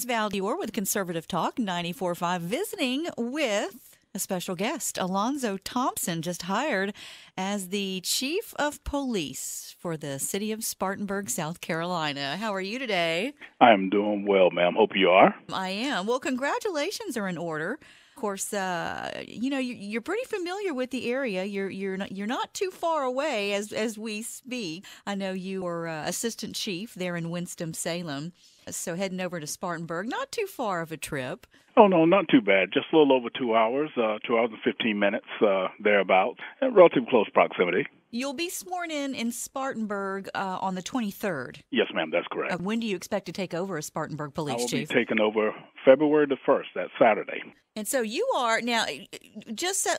it's DeOre with Conservative Talk 94.5, visiting with a special guest, Alonzo Thompson, just hired as the Chief of Police for the city of Spartanburg, South Carolina. How are you today? I'm doing well, ma'am. Hope you are. I am. Well, congratulations are in order. Of course, you're pretty familiar with the area. You're not too far away as we speak. I know you were assistant chief there in Winston-Salem, so heading over to Spartanburg, not too far of a trip. Oh, no, not too bad. Just a little over 2 hours, 2 hours and 15 minutes, thereabouts, in relatively close proximity. You'll be sworn in Spartanburg on the 23rd. Yes, ma'am, that's correct. When do you expect to take over as Spartanburg Police Chief? I will be taking over February the 1st, that's Saturday. And so you are now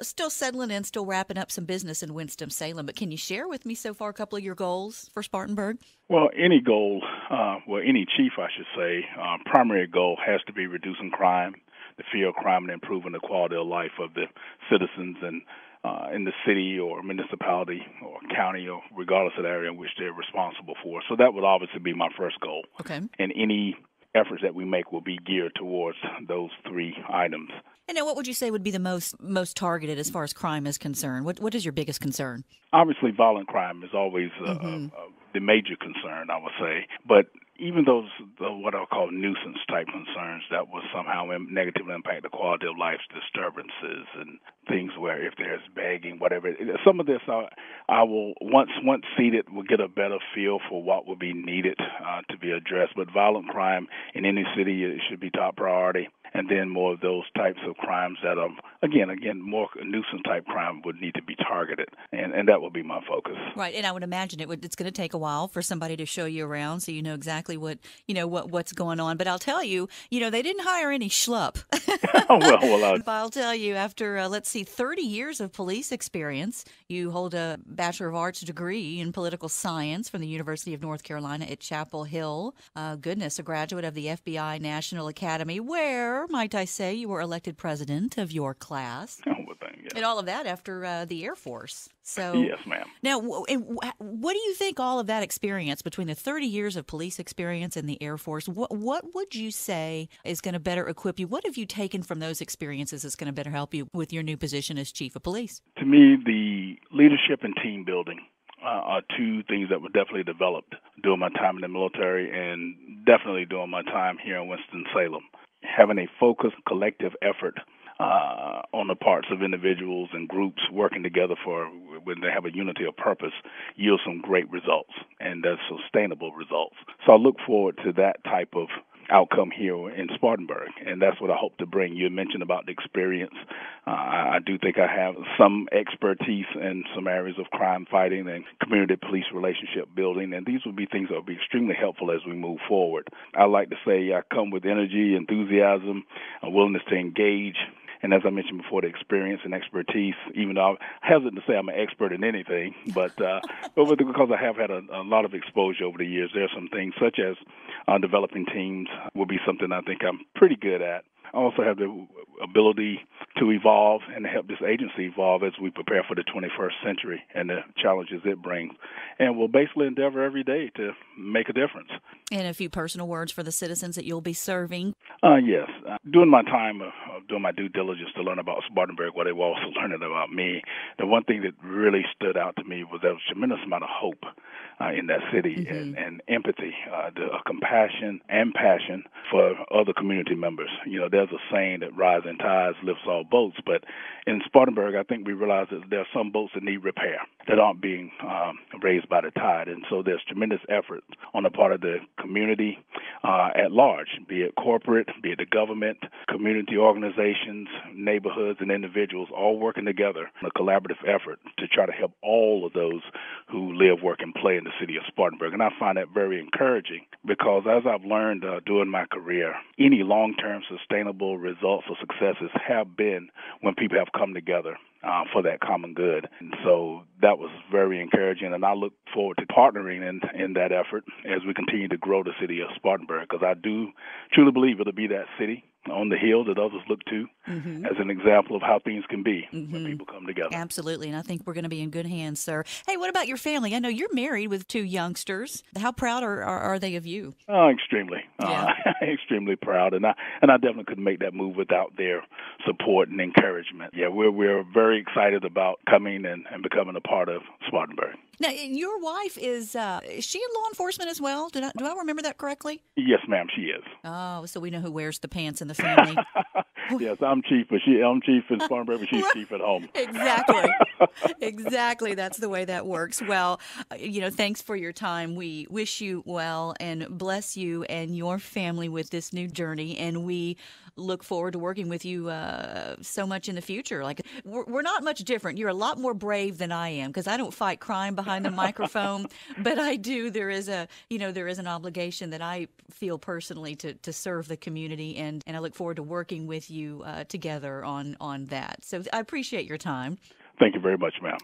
still settling in, still wrapping up some business in Winston-Salem. But can you share with me so far a couple of your goals for Spartanburg? Well, any goal, any chief, I should say, primary goal has to be reducing crime, the fear of crime, and improving the quality of life of the citizens and in the city or municipality or county or regardless of the area in which they're responsible for. So that would obviously be my first goal. Okay. And any efforts that we make will be geared towards those three items. And now what would you say would be the most targeted as far as crime is concerned? What is your biggest concern? Obviously, violent crime is always the major concern, I would say. But even those, what I'll call nuisance-type concerns that will somehow negatively impact the quality of life, disturbances and things where if there's begging, whatever. Some of this I will, once seated, will get a better feel for what will be needed to be addressed. But violent crime in any city, it should be top priority. And then more of those types of crimes that are, again, more nuisance-type crime would need to be targeted. And that will be my focus. Right. And I would imagine it's going to take a while for somebody to show you around so you know exactly what's going on. But I'll tell you, they didn't hire any schlup. I'll tell you, after, 30 years of police experience, you hold a Bachelor of Arts degree in political science from the University of North Carolina at Chapel Hill. A graduate of the FBI National Academy, where, might I say, you were elected president of your class. Oh, well, thank you. And all of that after the Air Force. So, yes, ma'am. Now, what do you think all of that experience, between the 30 years of police experience and the Air Force, what would you say is going to better equip you? What have you taken from those experiences that's going to better help you with your new position as Chief of Police? To me, the leadership and team building are two things that were definitely developed during my time in the military and definitely during my time here in Winston-Salem. Having a focused collective effort on the parts of individuals and groups working together when they have a unity of purpose yields some great results, and that's sustainable results. So I look forward to that type of outcome here in Spartanburg, and that's what I hope to bring. You mentioned about the experience. I do think I have some expertise in some areas of crime fighting and community police relationship building, and these will be things that will be extremely helpful as we move forward. I like to say I come with energy, enthusiasm, a willingness to engage. And as I mentioned before, the experience and expertise, even though I'm hesitant to say I'm an expert in anything, but because I have had a lot of exposure over the years, there are some things such as developing teams will be something I think I'm pretty good at. I also have the ability to evolve and help this agency evolve as we prepare for the 21st century and the challenges it brings. And we'll basically endeavor every day to make a difference. And a few personal words for the citizens that you'll be serving. Yes. During my time of doing my due diligence to learn about Spartanburg, what they were also learning about me, the one thing that really stood out to me was there was a tremendous amount of hope in that city and empathy, the compassion and passion for other community members. There's a saying that rising tides lifts all boats, but in Spartanburg, I think we realize that there are some boats that need repair that aren't being raised by the tide, and so there's tremendous effort on the part of the community at large, be it corporate, be it the government, community organizations, neighborhoods, and individuals all working together in a collaborative effort to try to help all of those who live, work, and play in the city of Spartanburg. And I find that very encouraging because as I've learned during my career, any long-term sustainable results or successes have been when people have come together for that common good. And so that was very encouraging, and I look forward to partnering in that effort as we continue to grow the city of Spartanburg, because I do truly believe it'll be that city on the hill that others look to as an example of how things can be when people come together. Absolutely, and I think we're going to be in good hands, sir. Hey, what about your family? I know you're married with 2 youngsters. How proud are they of you? Oh, extremely. Extremely proud, and I definitely couldn't make that move without their support and encouragement. Yeah, we're very excited about coming and becoming a part of Spartanburg. Now, your wife is she in law enforcement as well? Do I remember that correctly? Yes, ma'am, she is. Oh, so we know who wears the pants in the family. Yes, I'm chief, but I'm chief in Spartanburg, but she's chief at home. Exactly. Exactly. That's the way that works. Well, thanks for your time. We wish you well and bless you and your family with this new journey, and we look forward to working with you so much in the future. Like, we're not much different. You're a lot more brave than I am, because I don't fight crime behind the microphone, but I do. There is an obligation that I feel personally to serve the community, and I look forward to working with you together on that. So I appreciate your time. Thank you very much, ma'am.